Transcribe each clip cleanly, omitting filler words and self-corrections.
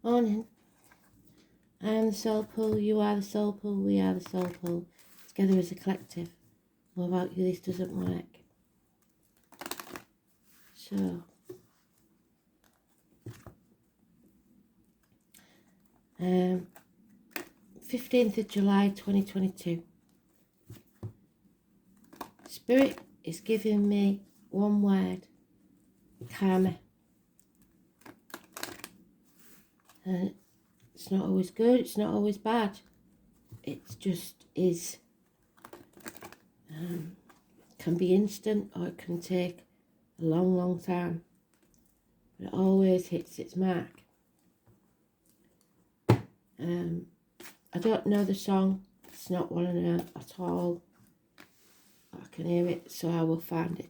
Morning. I am the soul pool, you are the soul pool, we are the soul pool. Together as a collective. Without you, this doesn't work. So, 15th of July 2022. Spirit is giving me one word: karma. It's not always good, it's not always bad. It just is. Can be instant or it can take a long, long time. But it always hits its mark. I don't know the song. It's not one I know at all. I can hear it, so I will find it.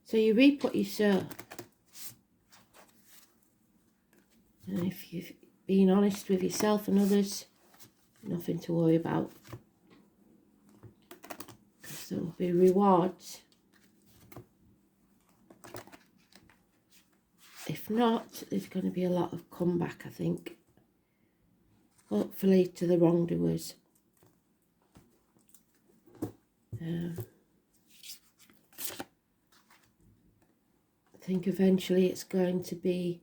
So you reap what you sow. And if you've been honest with yourself and others, nothing to worry about. Because there will be rewards. If not, there's going to be a lot of comeback, I think. Hopefully to the wrongdoers. I think eventually it's going to be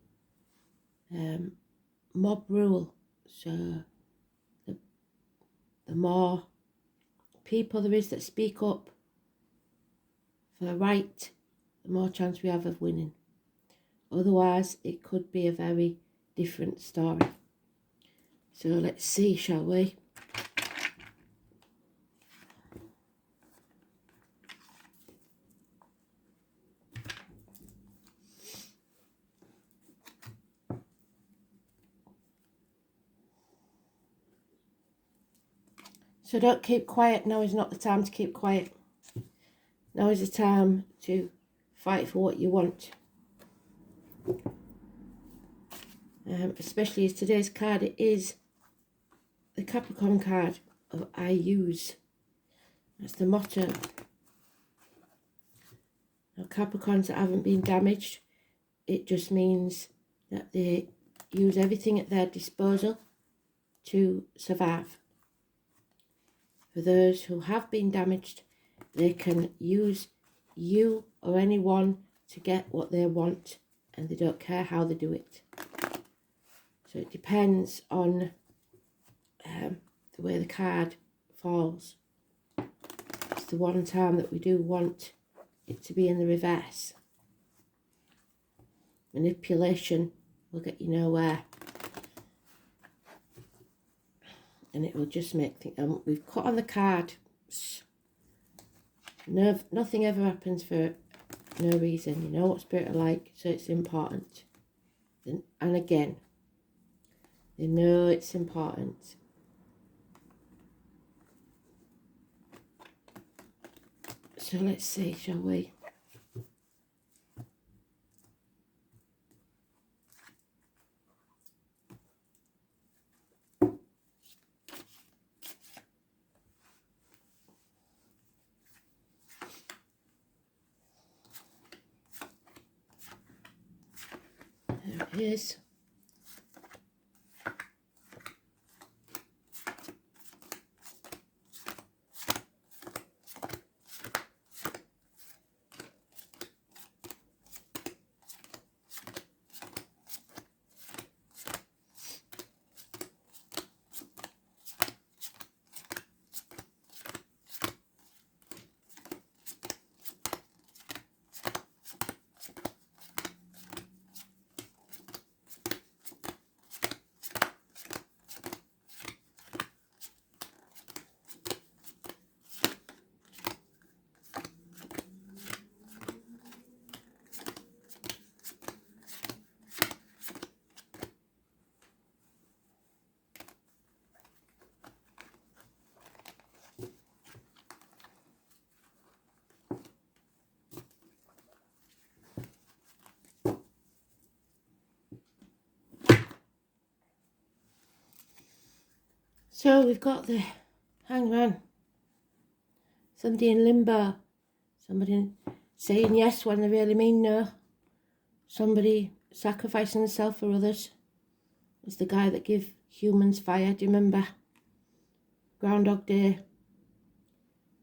mob rule. So the more people there is that speak up for the right, the more chance we have of winning. Otherwise, it could be a very different story. So let's see, shall we? So don't keep quiet. Now is not the time to keep quiet. Now is the time to fight for what you want. Especially as today's card, it is the Capricorn card of I use. That's the motto. Now, Capricorns that haven't been damaged, it just means that they use everything at their disposal to survive. For those who have been damaged, they can use you or anyone to get what they want, and they don't care how they do it. So it depends on the way the card falls. It's the one time that we do want it to be in the reverse. Manipulation will get you nowhere. And it will just make things... we've cut on the card. No, nothing ever happens for no reason. You know what spirit are like, so it's important. And again, they know it's important. So let's see, shall we? There it is. So we've got the Hangman. Somebody in limbo. Somebody saying yes when they really mean no. somebody sacrificing himself for others. It's the guy that gave humans fire. Do you remember? Groundhog Day.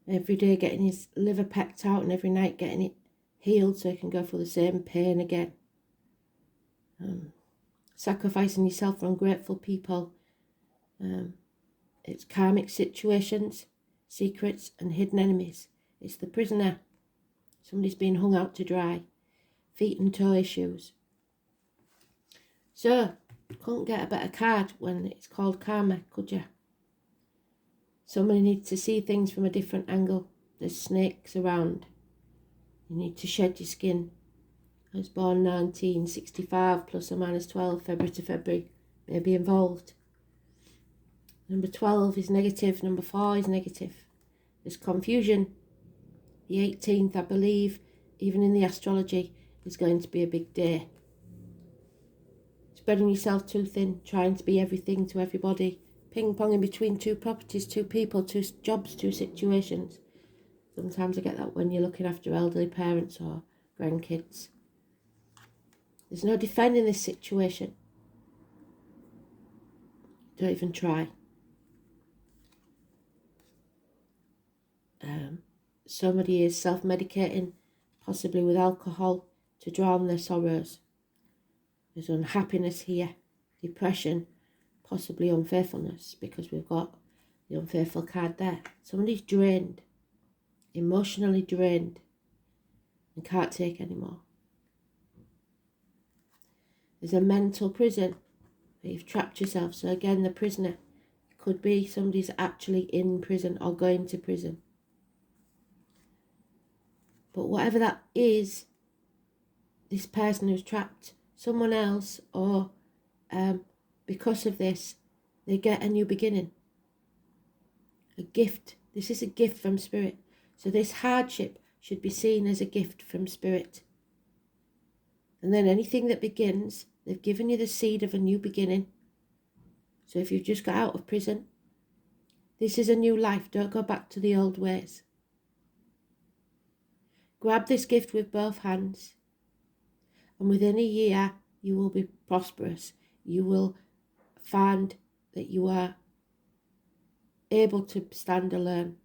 Every day getting his liver pecked out and every night getting it healed so he can go through the same pain again. Sacrificing yourself for ungrateful people. It's karmic situations, secrets and hidden enemies. It's the prisoner. Somebody's been hung out to dry. Feet and toe issues. So, couldn't get a better card when it's called karma, could you? Somebody needs to see things from a different angle. There's snakes around. You need to shed your skin. I was born 1965, plus or minus 12, February to February. May be involved. Number 12 is negative. Number 4 is negative. There's confusion. The 18th, I believe, even in the astrology, is going to be a big day. Spreading yourself too thin, trying to be everything to everybody. Ping-ponging between two properties, two people, two jobs, two situations. Sometimes I get that when you're looking after elderly parents or grandkids. There's no defending this situation. Don't even try. Somebody is self-medicating, possibly with alcohol, to drown their sorrows. There's unhappiness here, depression, possibly unfaithfulness, because we've got the unfaithful card there. Somebody's drained, emotionally drained, and can't take anymore. There's a mental prison where you've trapped yourself. So again, the prisoner. It could be somebody's actually in prison or going to prison. But whatever that is, this person who's trapped someone else, or because of this, they get a new beginning. A gift. This is a gift from Spirit. So this hardship should be seen as a gift from Spirit. And then anything that begins, they've given you the seed of a new beginning. So if you've just got out of prison, this is a new life. Don't go back to the old ways. Grab this gift with both hands. And within a year, you will be prosperous. You will find that you are able to stand alone.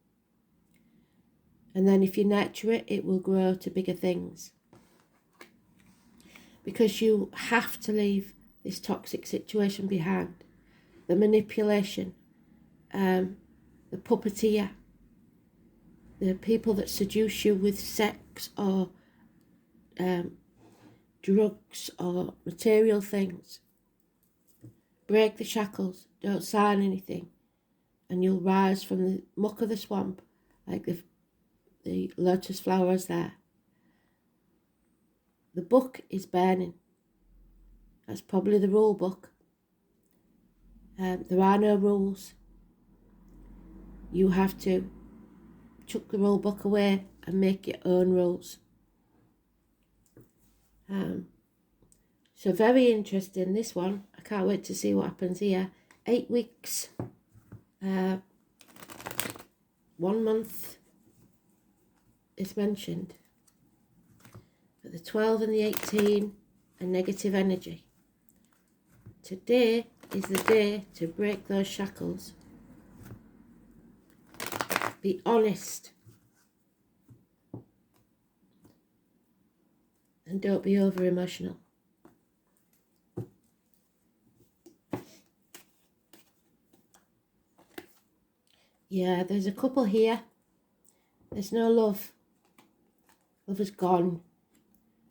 And then if you nurture it, it will grow to bigger things. Because you have to leave this toxic situation behind. The manipulation, the puppeteer, the people that seduce you with sex or drugs or material things. Break the shackles, don't sign anything, and you'll rise from the muck of the swamp like the lotus flowers there. The book is burning. That's probably the rule book. There are no rules. You have to chuck the rule book away and make your own rules. So very interesting, this one. I can't wait to see what happens here. 8 weeks. 1 month is mentioned. But the 12 and the 18 are negative energy. Today is the day to break those shackles. Be honest. And don't be over emotional. Yeah, there's a couple here. There's no love. Love is gone.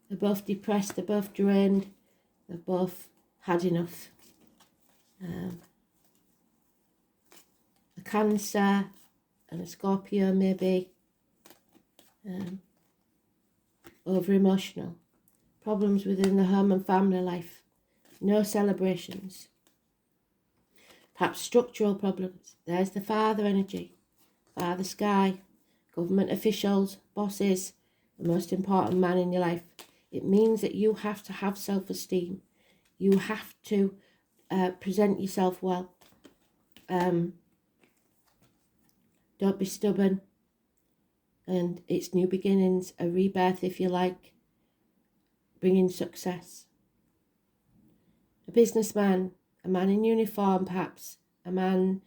They're both depressed, they're both drained, they've both had enough. A Cancer and a Scorpio maybe. Over emotional. Problems within the home and family life. No celebrations. Perhaps structural problems. There's the father energy. Father sky. Government officials, bosses, the most important man in your life. It means that you have to have self-esteem. You have to present yourself well. Don't be stubborn. And it's new beginnings, a rebirth if you like. bringing success. A businessman, a man in uniform perhaps, a man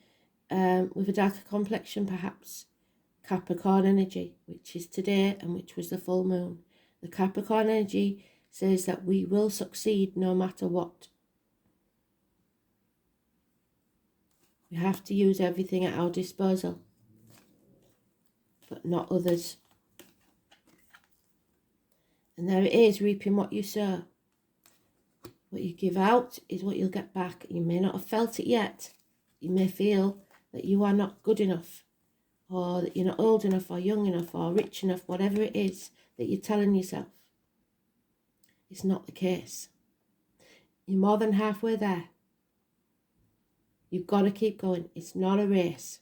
with a darker complexion perhaps. Capricorn energy, which is today and which was the full moon. The Capricorn energy says that we will succeed no matter what. We have to use everything at our disposal, but not others. And there it is, reaping what you sow. What you give out is what you'll get back. You may not have felt it yet. You may feel that you are not good enough, or that you're not old enough, or young enough, or rich enough, whatever it is that you're telling yourself. It's not the case. You're more than halfway there. You've got to keep going. It's not a race.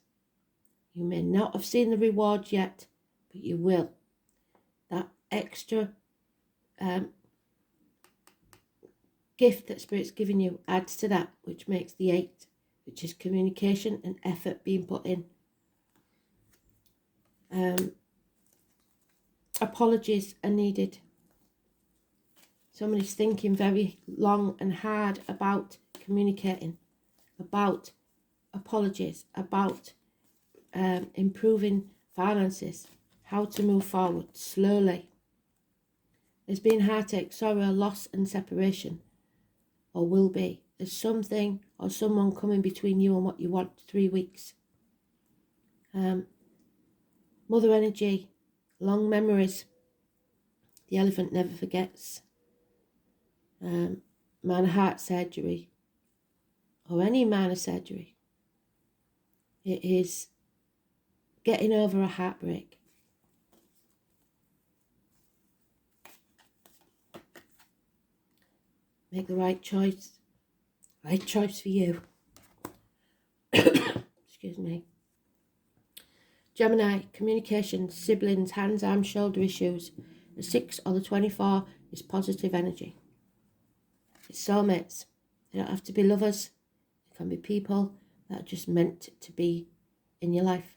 You may not have seen the rewards yet, but you will. That extra gift that Spirit's given you adds to that, which makes the 8, which is communication and effort being put in. Apologies are needed. Somebody's thinking very long and hard about communicating, about apologies, about improving finances, how to move forward slowly. There's been heartache, sorrow, loss and separation, or will be. There's something or someone coming between you and what you want. 3 weeks. Mother energy, long memories. The elephant never forgets. Minor heart surgery, or any minor surgery. It is getting over a heartbreak. Make the right choice. Right choice for you. Excuse me. Gemini, communication, siblings, hands, arms, shoulder issues. The 6 or the 24 is positive energy. It's soulmates. They don't have to be lovers. They can be people that are just meant to be in your life.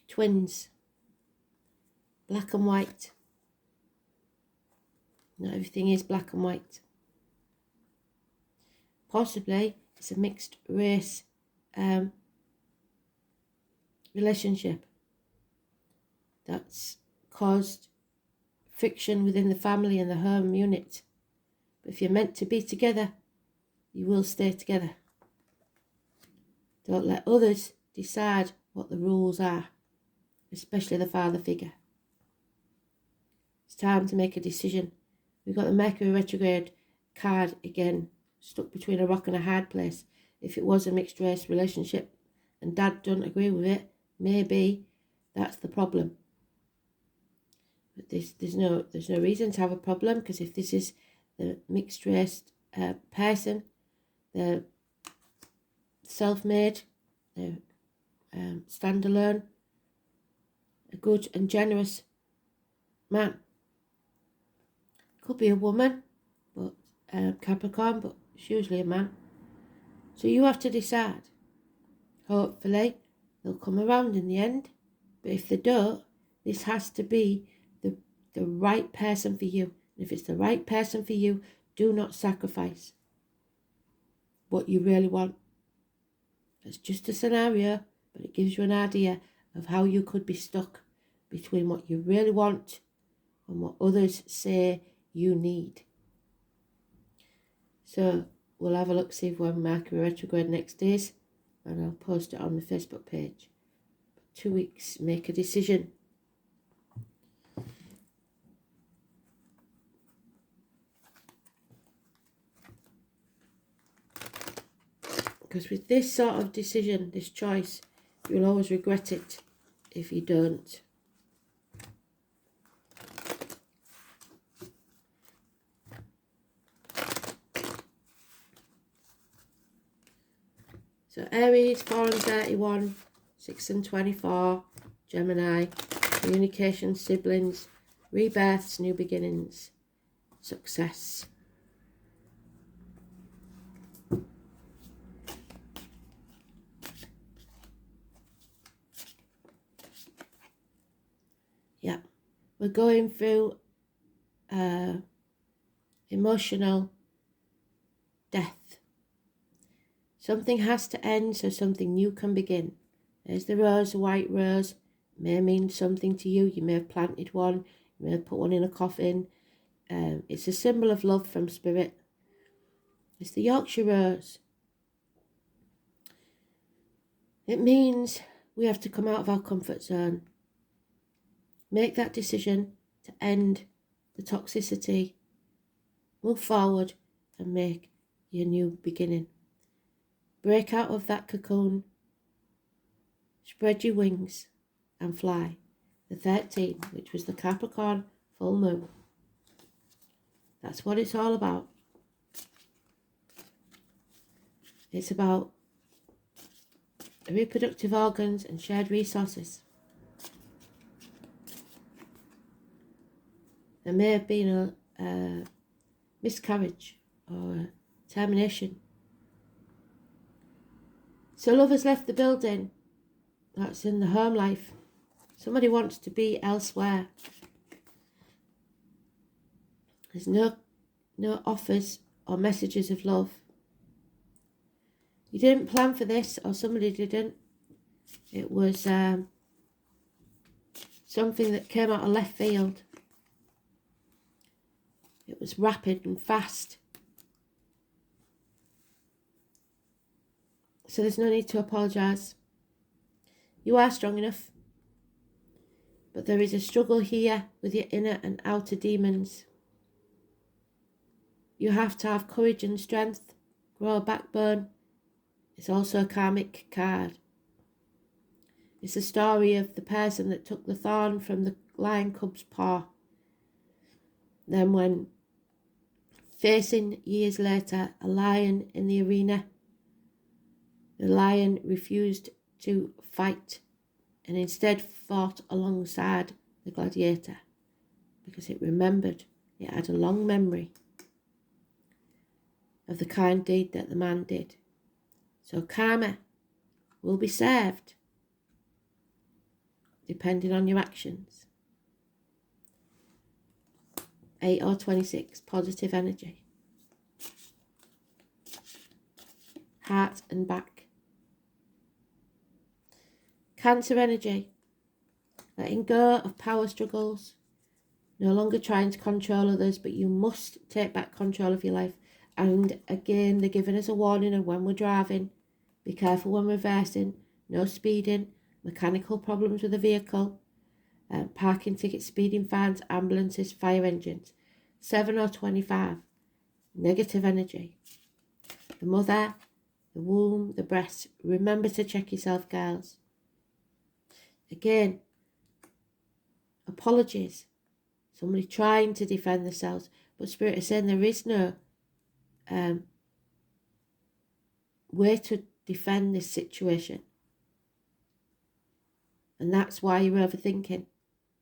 Twins. Black and white. Not everything is black and white. Possibly it's a mixed race relationship that's caused friction within the family and the home unit. But if you're meant to be together, you will stay together. Don't let others decide what the rules are, especially the father figure. It's time to make a decision. We've got the Mercury retrograde card again, stuck between a rock and a hard place. If it was a mixed race relationship and Dad don't agree with it, maybe that's the problem. But there's no reason to have a problem, because if this is the mixed race person, the self-made, standalone, a good and generous man. Could be a woman, but Capricorn, but it's usually a man. So you have to decide. Hopefully they'll come around in the end, but if they don't, this has to be the right person for you. And if it's the right person for you, do not sacrifice what you really want. It's just a scenario, but it gives you an idea of how you could be stuck between what you really want and what others say you need. So we'll have a look, see when Mercury retrograde next is, and I'll post it on the Facebook page. 2 weeks, make a decision. Because with this sort of decision, this choice, you'll always regret it if you don't. So Aries, 4 and 31, 6 and 24, Gemini, communication, siblings, rebirths, new beginnings, success. Yeah, We're going through emotional death. Something has to end so something new can begin. There's the rose, the white rose. It may mean something to you. You may have planted one. You may have put one in a coffin. It's a symbol of love from spirit. It's the Yorkshire rose. It means we have to come out of our comfort zone. Make that decision to end the toxicity. Move forward and make your new beginning. Break out of that cocoon. Spread your wings and fly. The 13th, which was the Capricorn full moon. That's what it's all about. It's about the reproductive organs and shared resources. There may have been a miscarriage or a termination. So love has left the building. That's in the home life. Somebody wants to be elsewhere. There's no offers or messages of love. You didn't plan for this, or somebody didn't. It was something that came out of left field. It was rapid and fast. So there's no need to apologise. You are strong enough. But there is a struggle here with your inner and outer demons. You have to have courage and strength, grow a backbone. It's also a karmic card. It's a story of the person that took the thorn from the lion cub's paw. Then when facing years later a lion in the arena, the lion refused to fight and instead fought alongside the gladiator because it remembered, it had a long memory of the kind deed that the man did. So karma will be served depending on your actions. 8 or 26, positive energy. Heart and back. Cancer energy. Letting go of power struggles. No longer trying to control others, but you must take back control of your life. And again, they're giving us a warning of when we're driving. Be careful when reversing. No speeding. Mechanical problems with the vehicle. Parking tickets, speeding fines, ambulances, fire engines. 7 or 25. Negative energy. The mother, the womb, the breast. Remember to check yourself, girls. Again, apologies. Somebody trying to defend themselves. But Spirit is saying there is no way to defend this situation. And that's why you're overthinking.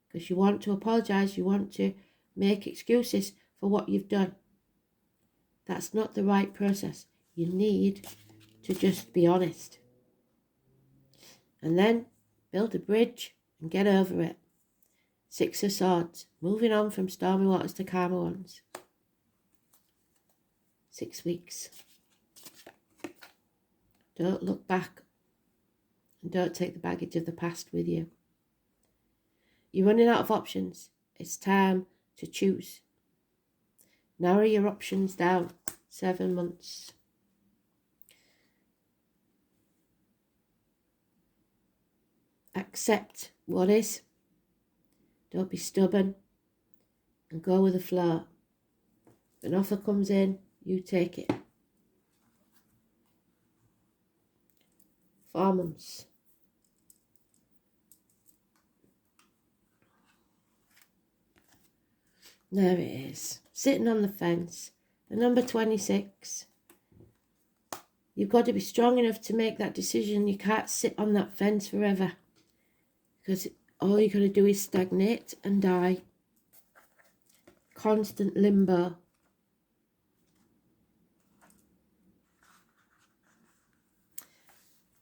Because you want to apologise. You want to make excuses for what you've done. That's not the right process. You need to just be honest. And then build a bridge and get over it. 6 of Swords. Moving on from stormy waters to calmer ones. 6 weeks. Don't look back. And don't take the baggage of the past with you. You're running out of options. It's time to choose. Narrow your options down. 7 months. Accept what is. Don't be stubborn. And go with the flow. If an offer comes in, you take it. 4 months. There it is. Sitting on the fence. The number 26. You've got to be strong enough to make that decision. You can't sit on that fence forever. Because all you're going to do is stagnate and die. Constant limbo.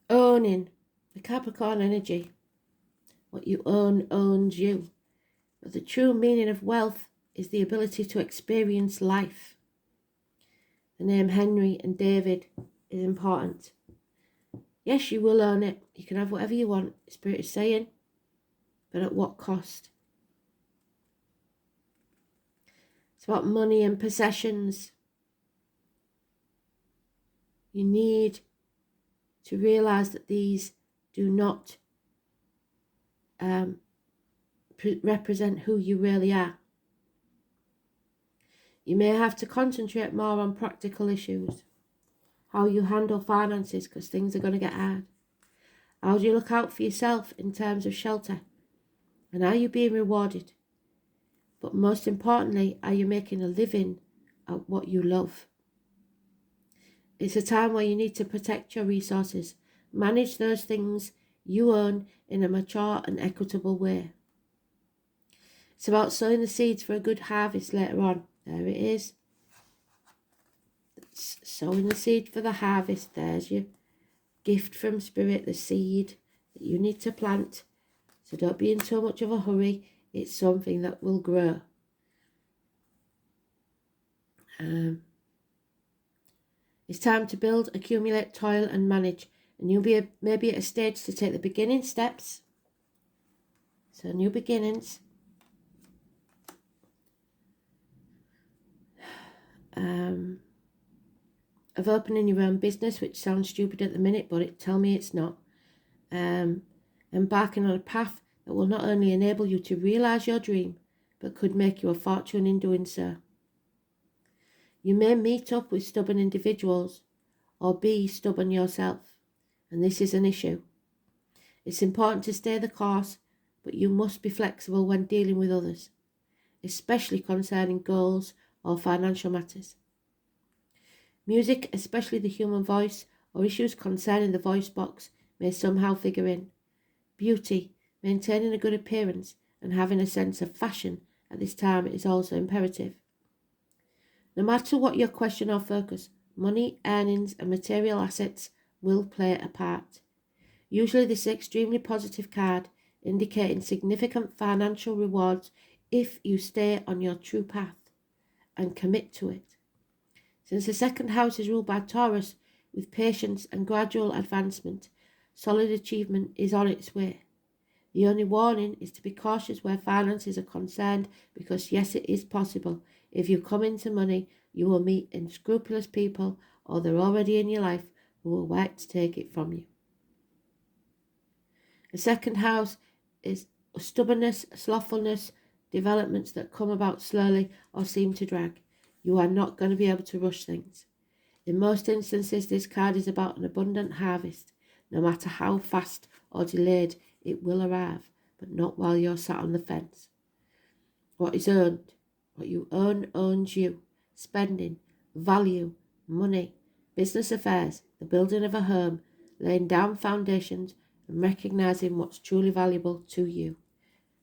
Owning. The Capricorn energy. What you own owns you. But the true meaning of wealth is the ability to experience life. The name Henry and David is important. Yes, you will earn it. You can have whatever you want, Spirit is saying, but at what cost? It's about money and possessions. You need to realize that these do not represent who you really are. You may have to concentrate more on practical issues, how you handle finances, because things are going to get hard. How do you look out for yourself in terms of shelter? And are you being rewarded? But most importantly, are you making a living at what you love? It's a time where you need to protect your resources, manage those things you own in a mature and equitable way. It's about sowing the seeds for a good harvest later on. There it is. Sowing the seed for the harvest. There's your gift from Spirit, the seed that you need to plant. So don't be in so much of a hurry. It's something that will grow. It's time to build, accumulate, toil and manage. And you'll be maybe at a stage to take the beginning steps. So new beginnings. Of opening your own business, which sounds stupid at the minute, but tell me it's not. Embarking on a path that will not only enable you to realise your dream, but could make you a fortune in doing so. You may meet up with stubborn individuals or be stubborn yourself, and this is an issue. It's important to stay the course, but you must be flexible when dealing with others, especially concerning goals or financial matters. Music, especially the human voice, or issues concerning the voice box, may somehow figure in. Beauty, maintaining a good appearance and having a sense of fashion at this time is also imperative. No matter what your question or focus, money, earnings and material assets will play a part. Usually this is an extremely positive card, indicating significant financial rewards if you stay on your true path and commit to it. Since the second house is ruled by Taurus, with patience and gradual advancement, solid achievement is on its way. The only warning is to be cautious where finances are concerned, because yes, it is possible. If you come into money, you will meet unscrupulous people, or they're already in your life, who will work to take it from you. The second house is stubbornness, slothfulness, developments that come about slowly or seem to drag. You are not going to be able to rush things. In most instances, this card is about an abundant harvest. No matter how fast or delayed, it will arrive, but not while you're sat on the fence. What is earned, what you earn owns you. Spending, value, money, business affairs, the building of a home, laying down foundations and recognising what's truly valuable to you.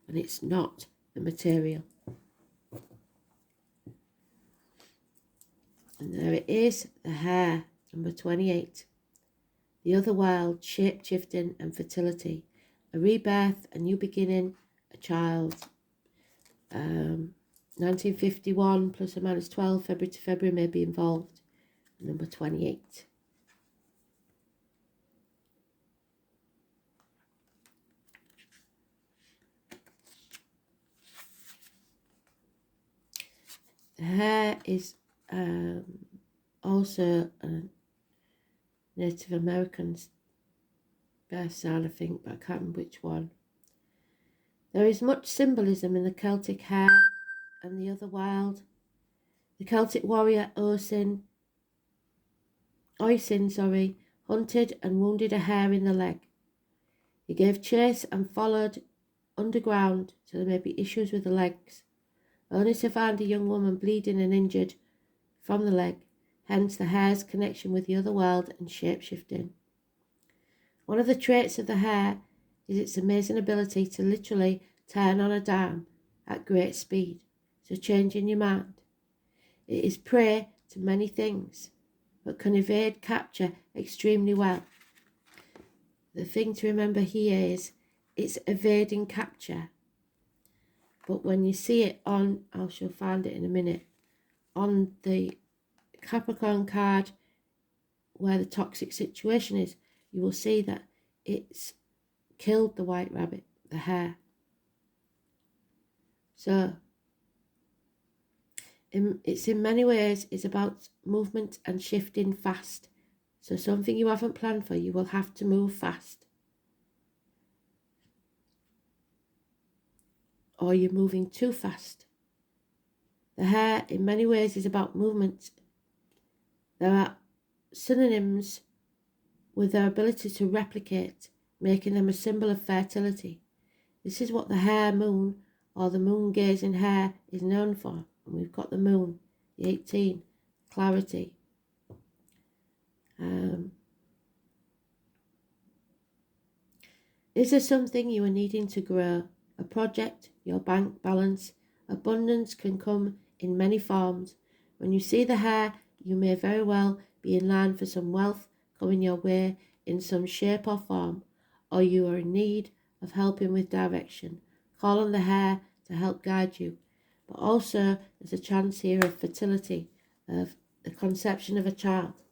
And it's not the material. And there it is, the hare, number 28. The other world, shape-shifting and fertility. A rebirth, a new beginning, a child. 1951 plus or minus 12, February to February may be involved. Number 28. The hare is also a Native American's birth sign, I think, but I can't remember which one. There is much symbolism in the Celtic hare and the other wild. The Celtic warrior Oisin, hunted and wounded a hare in the leg. He gave chase and followed underground, so there may be issues with the legs, only to find a young woman bleeding and injured from the leg, hence the hare's connection with the other world and shape-shifting. One of the traits of the hare is its amazing ability to literally turn on a dime at great speed, so changing your mind. It is prey to many things, but can evade capture extremely well. The thing to remember here is it's evading capture. But when you see it on, I shall find it in a minute, on the Capricorn card where the toxic situation is, you will see that it's killed the white rabbit, the hare. So it's in many ways is about movement and shifting fast. So something you haven't planned for, you will have to move fast. Or you're moving too fast. The hare in many ways is about movement. There are synonyms with their ability to replicate, making them a symbol of fertility. This is what the hare moon or the moon gazing hare is known for. And we've got the moon, the 18, clarity. Is there something you are needing to grow? A project, your bank balance? Abundance can come in many forms. When you see the hare, you may very well be in line for some wealth coming your way in some shape or form, or you are in need of helping with direction. Call on the hare to help guide you. But also there's a chance here of fertility, of the conception of a child.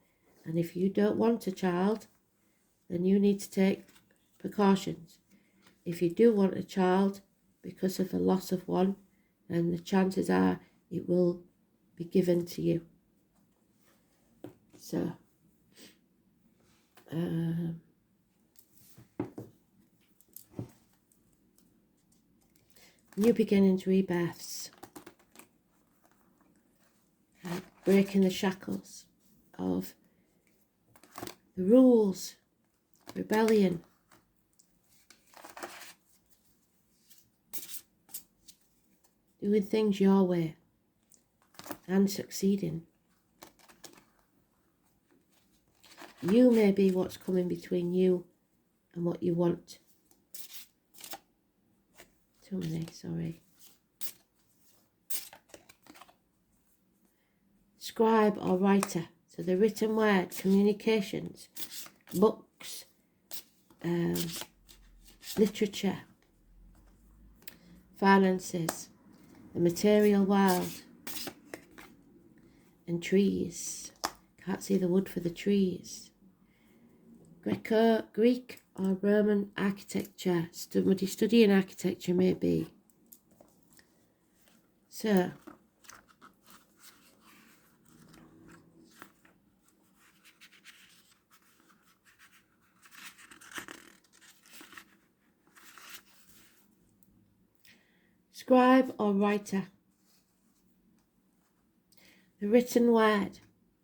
And if you don't want a child, then you need to take precautions. If you do want a child because of the loss of one, then the chances are it will be given to you. So, new beginnings, rebirths, breaking the shackles of the rules, rebellion, doing things your way and succeeding. You may be what's coming between you and what you want. Too many, sorry. Scribe or writer, so the written word, communications, books, literature, finances, the material world, and trees. Can't see the wood for the trees. Greek or Roman architecture, somebody studying architecture maybe. So, scribe or writer, the written word,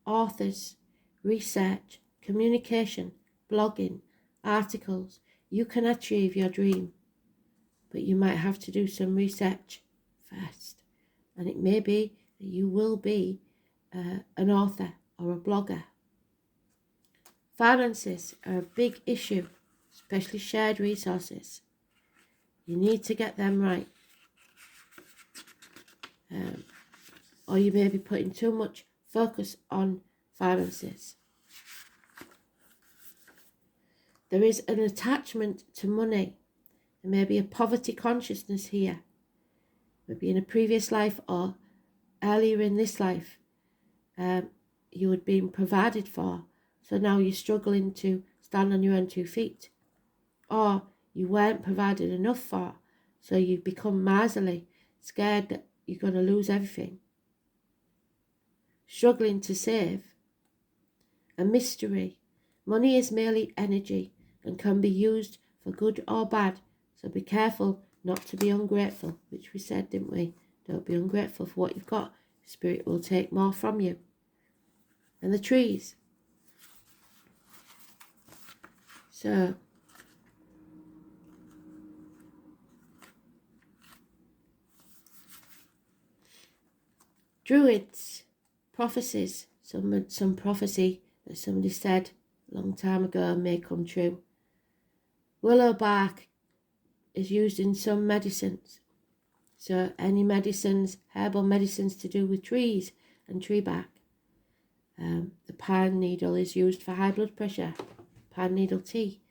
authors, research, communication, blogging, articles. You can achieve your dream, but you might have to do some research first. And it may be that you will be an author or a blogger. Finances are a big issue, especially shared resources. You need to get them right. Or you may be putting too much focus on finances. There is an attachment to money. There may be a poverty consciousness here. Maybe in a previous life or earlier in this life, you had been provided for. So now you're struggling to stand on your own 2 feet. Or you weren't provided enough for. So you become miserly, scared that you're going to lose everything. Struggling to save. A mystery. Money is merely energy and can be used for good or bad. So be careful not to be ungrateful, which we said, didn't we? Don't be ungrateful for what you've got. Spirit will take more from you. And the trees. So, druids, prophecies, some prophecy that somebody said a long time ago may come true. Willow bark is used in some medicines. So any medicines, herbal medicines to do with trees and tree bark. The pine needle is used for high blood pressure. Pine needle tea.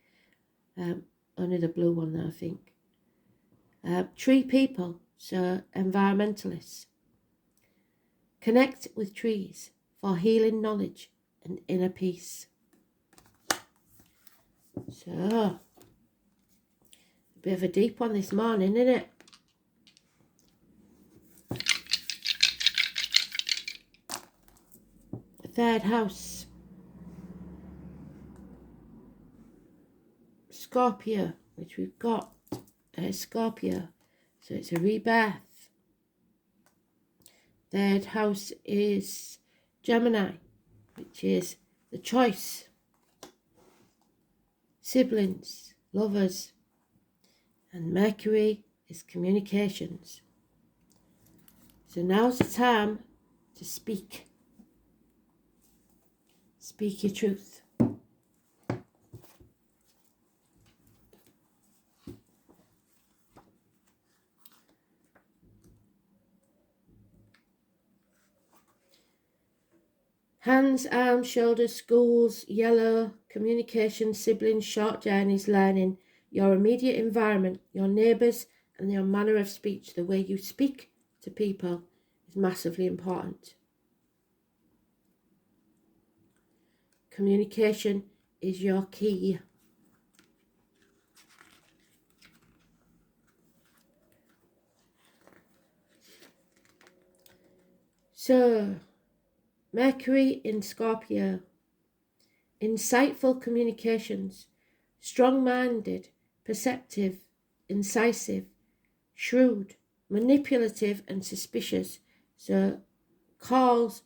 Only the blue one though, I think. Tree people so environmentalists. Connect with trees for healing knowledge and inner peace. So, a bit of a deep one this morning, isn't it? The third house. Scorpio, which we've got. Scorpio. So it's a rebirth. Third house is Gemini, which is the choice. Siblings, lovers. And Mercury is communications. So now's the time to speak. Speak your truth. Hands, arms, shoulders, schools, yellow, communication, siblings, short journeys, learning, your immediate environment, your neighbours, and your manner of speech, the way you speak to people is massively important. Communication is your key. So, Mercury in Scorpio, insightful communications, strong-minded, perceptive, incisive, shrewd, manipulative and suspicious. So calls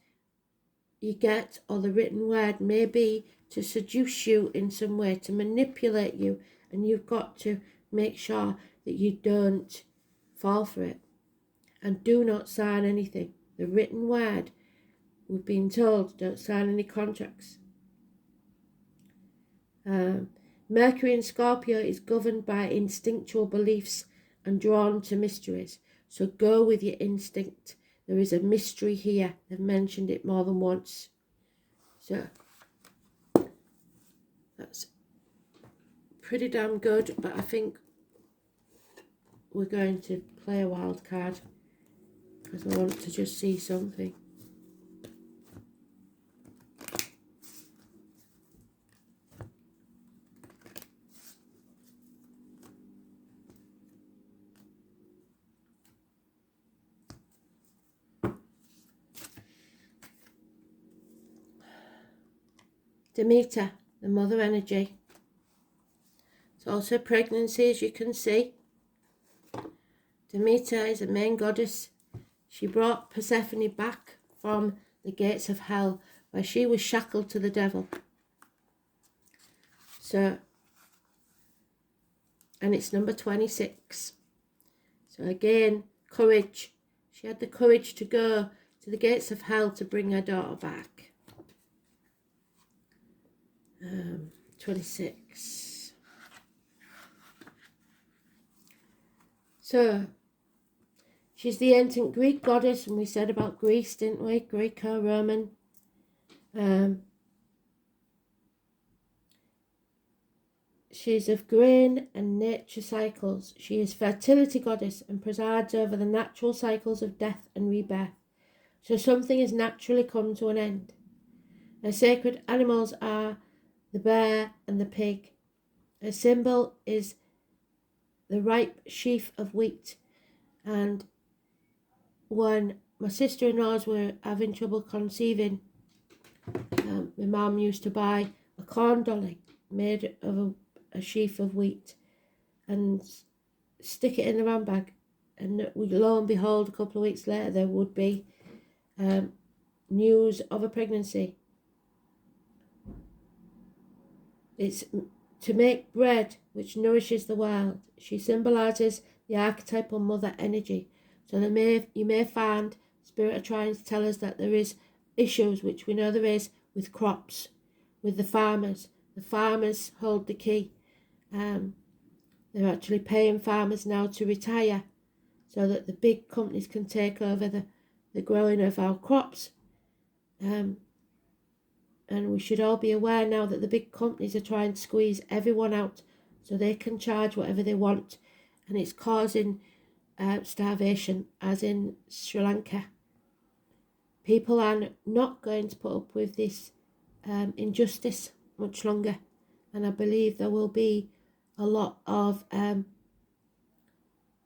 you get or the written word may be to seduce you in some way, to manipulate you, and you've got to make sure that you don't fall for it. And do not sign anything. The written word, we've been told, don't sign any contracts. Mercury in Scorpio is governed by instinctual beliefs and drawn to mysteries. So go with your instinct. There is a mystery here. They've mentioned it more than once. So that's pretty damn good, but I think we're going to play a wild card because I want to just see something. Demeter, the mother energy. It's also pregnancy, as you can see. Demeter is a main goddess. She brought Persephone back from the gates of hell, where she was shackled to the devil. So, and it's number 26. So again, courage. She had the courage to go to the gates of hell to bring her daughter back. 26. So, she's the ancient Greek goddess, and we said about Greece, didn't we? Greco-Roman. She's of grain and nature cycles. She is fertility goddess and presides over the natural cycles of death and rebirth. So something has naturally come to an end. Her sacred animals are the bear and the pig. Her symbol is the ripe sheaf of wheat. And when my sister-in-laws were having trouble conceiving, my mum used to buy a corn dolly made of a sheaf of wheat and stick it in the handbag, and lo and behold, a couple of weeks later there would be news of a pregnancy. It's to make bread which nourishes the world. She symbolises the archetypal mother energy. So you may find Spirit are trying to tell us that there is issues, which we know there is, with crops, with the farmers. The farmers hold the key. They're actually paying farmers now to retire so that the big companies can take over the growing of our crops. And we should all be aware now that the big companies are trying to squeeze everyone out so they can charge whatever they want. And it's causing starvation, as in Sri Lanka. People are not going to put up with this injustice much longer, and I believe there will be a lot of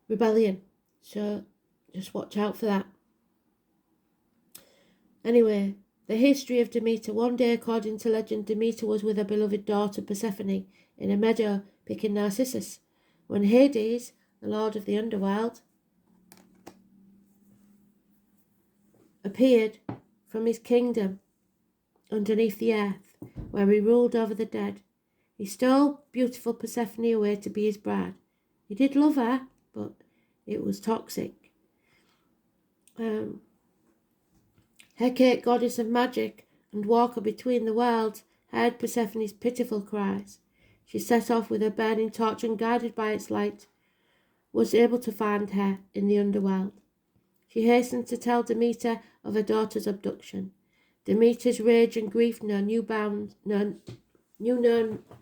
rebellion, so just watch out for that. Anyway, the history of Demeter. One day, according to legend, Demeter was with her beloved daughter Persephone in a meadow picking narcissus, when Hades, the lord of the underworld, appeared from his kingdom underneath the earth, where he ruled over the dead. He stole beautiful Persephone away to be his bride. He did love her, but it was toxic. Hecate, goddess of magic and walker between the worlds, heard Persephone's pitiful cries. She set off with her burning torch and, guided by its light, was able to find her in the underworld. She hastened to tell Demeter of her daughter's abduction. Demeter's rage and grief knew no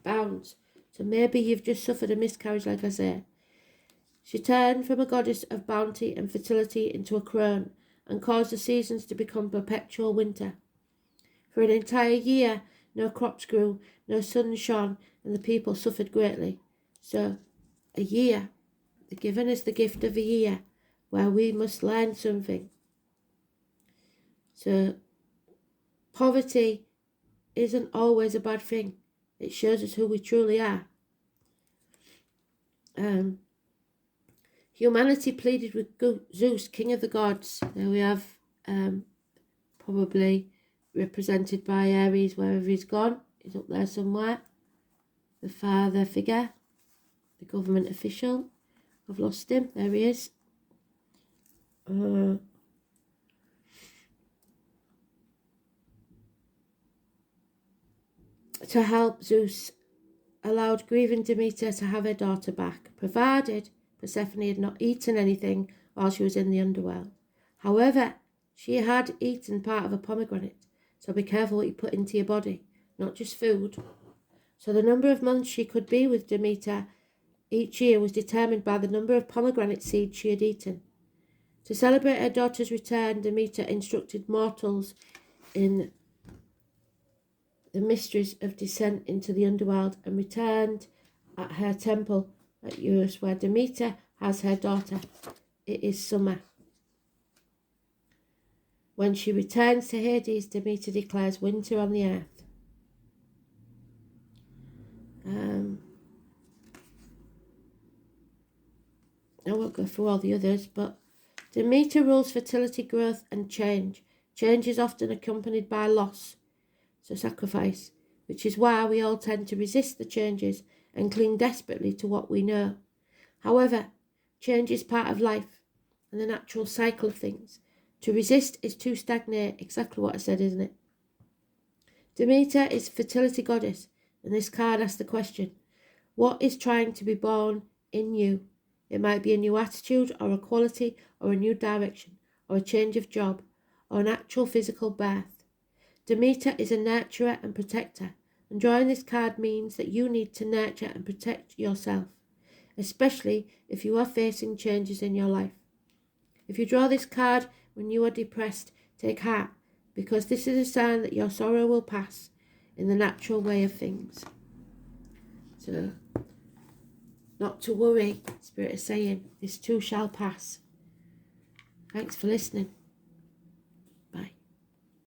bounds. So maybe you've just suffered a miscarriage, like I say. She turned from a goddess of bounty and fertility into a crone, and caused the seasons to become perpetual winter. For an entire year, no crops grew, no sun shone, and the people suffered greatly. So, a year, given us the gift of a year, where we must learn something. So, poverty isn't always a bad thing. It shows us who we truly are. Humanity pleaded with Zeus, king of the gods. There we have, probably represented by Ares wherever he's gone. He's up there somewhere. The father figure, the government official. I've lost him. There he is. To help, Zeus allowed grieving Demeter to have her daughter back, provided Persephone had not eaten anything while she was in the underworld. However, she had eaten part of a pomegranate, so be careful what you put into your body, not just food. So the number of months she could be with Demeter each year was determined by the number of pomegranate seeds she had eaten. To celebrate her daughter's return, Demeter instructed mortals in the mysteries of descent into the underworld and returned at her temple at Eurus, where Demeter has her daughter. It is summer. When she returns to Hades, Demeter declares winter on the earth. I won't go through all the others, but Demeter rules fertility, growth, and change. Change is often accompanied by loss, so sacrifice, which is why we all tend to resist the changes and cling desperately to what we know. However, change is part of life and the natural cycle of things. To resist is to stagnate. Exactly what I said, isn't it? Demeter is fertility goddess, and this card asks the question, what is trying to be born in you? It might be a new attitude or a quality or a new direction or a change of job or an actual physical birth. Demeter is a nurturer and protector, and drawing this card means that you need to nurture and protect yourself, especially if you are facing changes in your life. If you draw this card when you are depressed, take heart, because this is a sign that your sorrow will pass in the natural way of things. So, not to worry, Spirit is saying, this too shall pass. Thanks for listening.